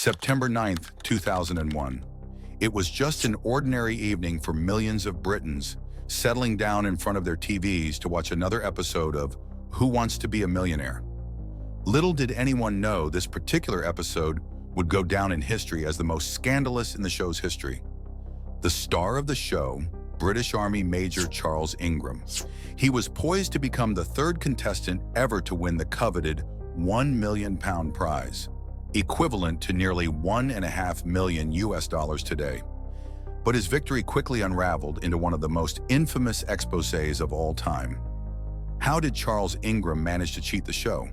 September 9th, 2001. It was just an ordinary evening for millions of Britons settling down in front of their TVs to watch another episode of Who Wants to Be a Millionaire? Little did anyone know this particular episode would go down in history as the most scandalous in the show's history. The star of the show, British Army Major Charles Ingram. He was poised to become the third contestant ever to win the coveted £1 million prize, equivalent to nearly $1.5 million today. But his victory quickly unraveled into one of the most infamous exposés of all time. How did Charles Ingram manage to cheat the show?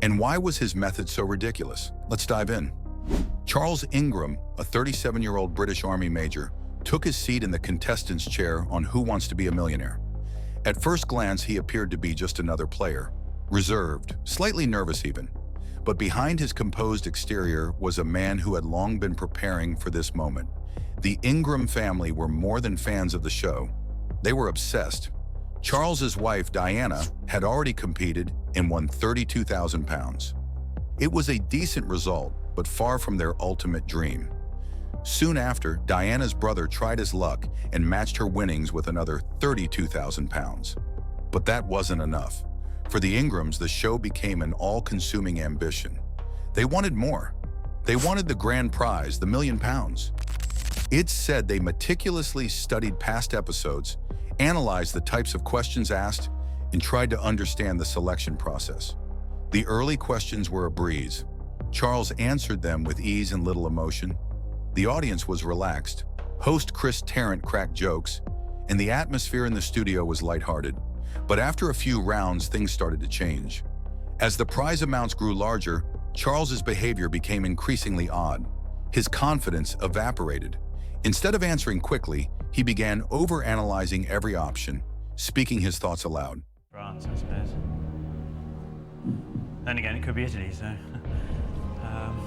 And why was his method so ridiculous? Let's dive in. Charles Ingram, a 37-year-old British Army major, took his seat in the contestant's chair on Who Wants to Be a Millionaire. At first glance, he appeared to be just another player, reserved, slightly nervous even. But behind his composed exterior was a man who had long been preparing for this moment. The Ingram family were more than fans of the show. They were obsessed. Charles's wife, Diana, had already competed and won £32,000. It was a decent result, but far from their ultimate dream. Soon after, Diana's brother tried his luck and matched her winnings with another £32,000. But that wasn't enough. For the Ingrams, the show became an all-consuming ambition. They wanted more. They wanted the grand prize, the £1 million. It's said they meticulously studied past episodes, analyzed the types of questions asked, and tried to understand the selection process. The early questions were a breeze. Charles answered them with ease and little emotion. The audience was relaxed. Host Chris Tarrant cracked jokes, and the atmosphere in the studio was lighthearted. But after a few rounds, things started to change. As the prize amounts grew larger, Charles's behavior became increasingly odd. His confidence evaporated. Instead of answering quickly, he began overanalyzing every option, speaking his thoughts aloud. France, I suppose. Then again, it could be Italy, so...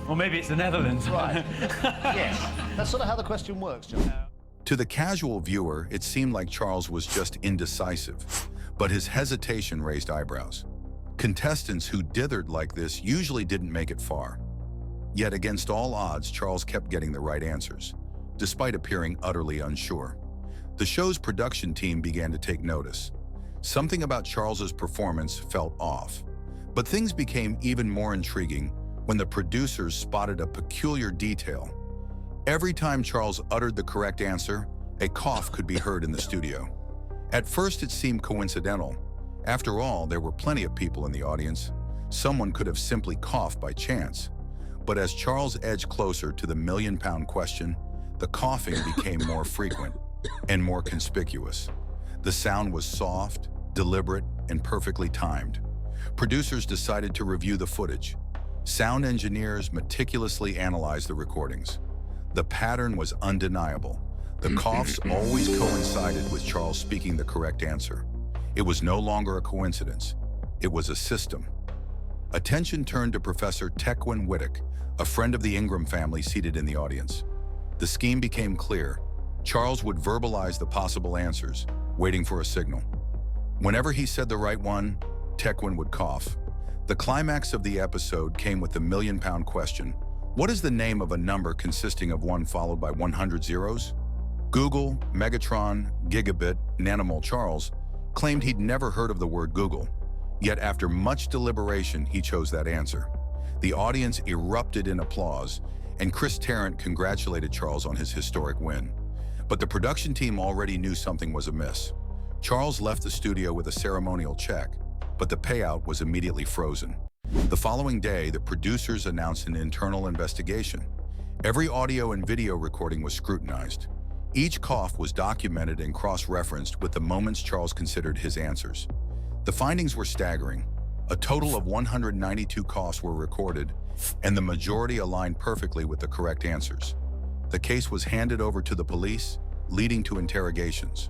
or maybe it's the Netherlands. Right. Yes. That's sort of how the question works, John. To the casual viewer, it seemed like Charles was just indecisive, but his hesitation raised eyebrows. Contestants who dithered like this usually didn't make it far. Yet against all odds, Charles kept getting the right answers, despite appearing utterly unsure. The show's production team began to take notice. Something about Charles's performance felt off. But things became even more intriguing when the producers spotted a peculiar detail. Every time Charles uttered the correct answer, a cough could be heard in the studio. At first, it seemed coincidental. After all, there were plenty of people in the audience. Someone could have simply coughed by chance. But as Charles edged closer to the £1 million question, the coughing became more frequent and more conspicuous. The sound was soft, deliberate, and perfectly timed. Producers decided to review the footage. Sound engineers meticulously analyzed the recordings. The pattern was undeniable. The coughs always coincided with Charles speaking the correct answer. It was no longer a coincidence. It was a system. Attention turned to Professor Tequin Whittock, a friend of the Ingram family seated in the audience. The scheme became clear. Charles would verbalize the possible answers, waiting for a signal. Whenever he said the right one, Tequin would cough. The climax of the episode came with the £1 million question. What is the name of a number consisting of 1 followed by 100 zeros? Google, Megatron, Gigabit, Nanimal Charles claimed he'd never heard of the word Google. Yet after much deliberation, he chose that answer. The audience erupted in applause, and Chris Tarrant congratulated Charles on his historic win. But the production team already knew something was amiss. Charles left the studio with a ceremonial check, but the payout was immediately frozen. The following day, the producers announced an internal investigation. Every audio and video recording was scrutinized. Each cough was documented and cross-referenced with the moments Charles considered his answers. The findings were staggering. A total of 192 coughs were recorded, and the majority aligned perfectly with the correct answers. The case was handed over to the police, leading to interrogations.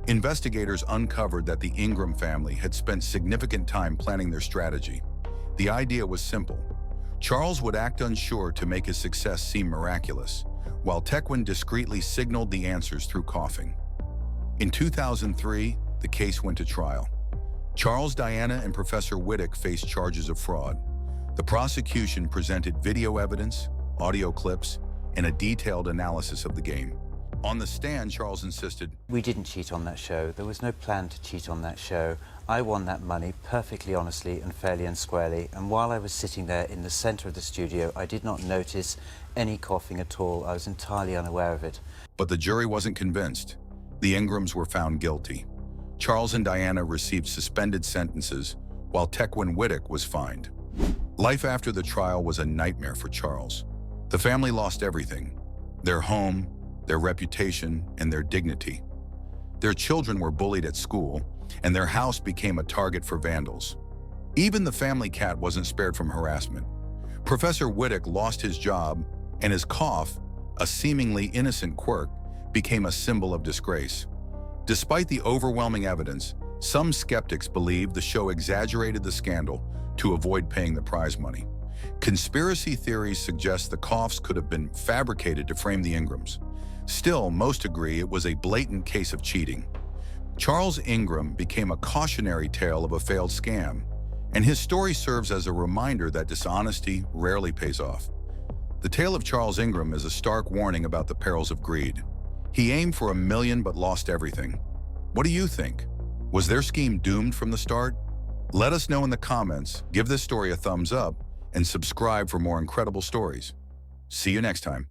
Investigators uncovered that the Ingram family had spent significant time planning their strategy. The idea was simple. Charles would act unsure to make his success seem miraculous, while Tequin discreetly signaled the answers through coughing. In 2003, the case went to trial. Charles, Diana, and Professor Whittock faced charges of fraud. The prosecution presented video evidence, audio clips, and a detailed analysis of the game. On the stand, Charles insisted, We didn't cheat on that show. There was no plan to cheat on that show. I won that money perfectly honestly and fairly and squarely. And while I was sitting there in the center of the studio, I did not notice any coughing at all. I was entirely unaware of it. but the jury wasn't convinced. The Ingrams were found guilty. Charles and Diana received suspended sentences, while Tequin Whittock was fined. Life after the trial was a nightmare for Charles. The family lost everything: their home, their reputation, and their dignity. Their children were bullied at school, and their house became a target for vandals. Even the family cat wasn't spared from harassment. Professor Whittock lost his job, and his cough, a seemingly innocent quirk, became a symbol of disgrace. Despite the overwhelming evidence, some skeptics believe the show exaggerated the scandal to avoid paying the prize money. Conspiracy theories suggest the coughs could have been fabricated to frame the Ingrams. Still, most agree it was a blatant case of cheating. Charles Ingram became a cautionary tale of a failed scam, and his story serves as a reminder that dishonesty rarely pays off. The tale of Charles Ingram is a stark warning about the perils of greed. He aimed for $1 million but lost everything. What do you think? Was their scheme doomed from the start? Let us know in the comments, give this story a thumbs up, and subscribe for more incredible stories. See you next time.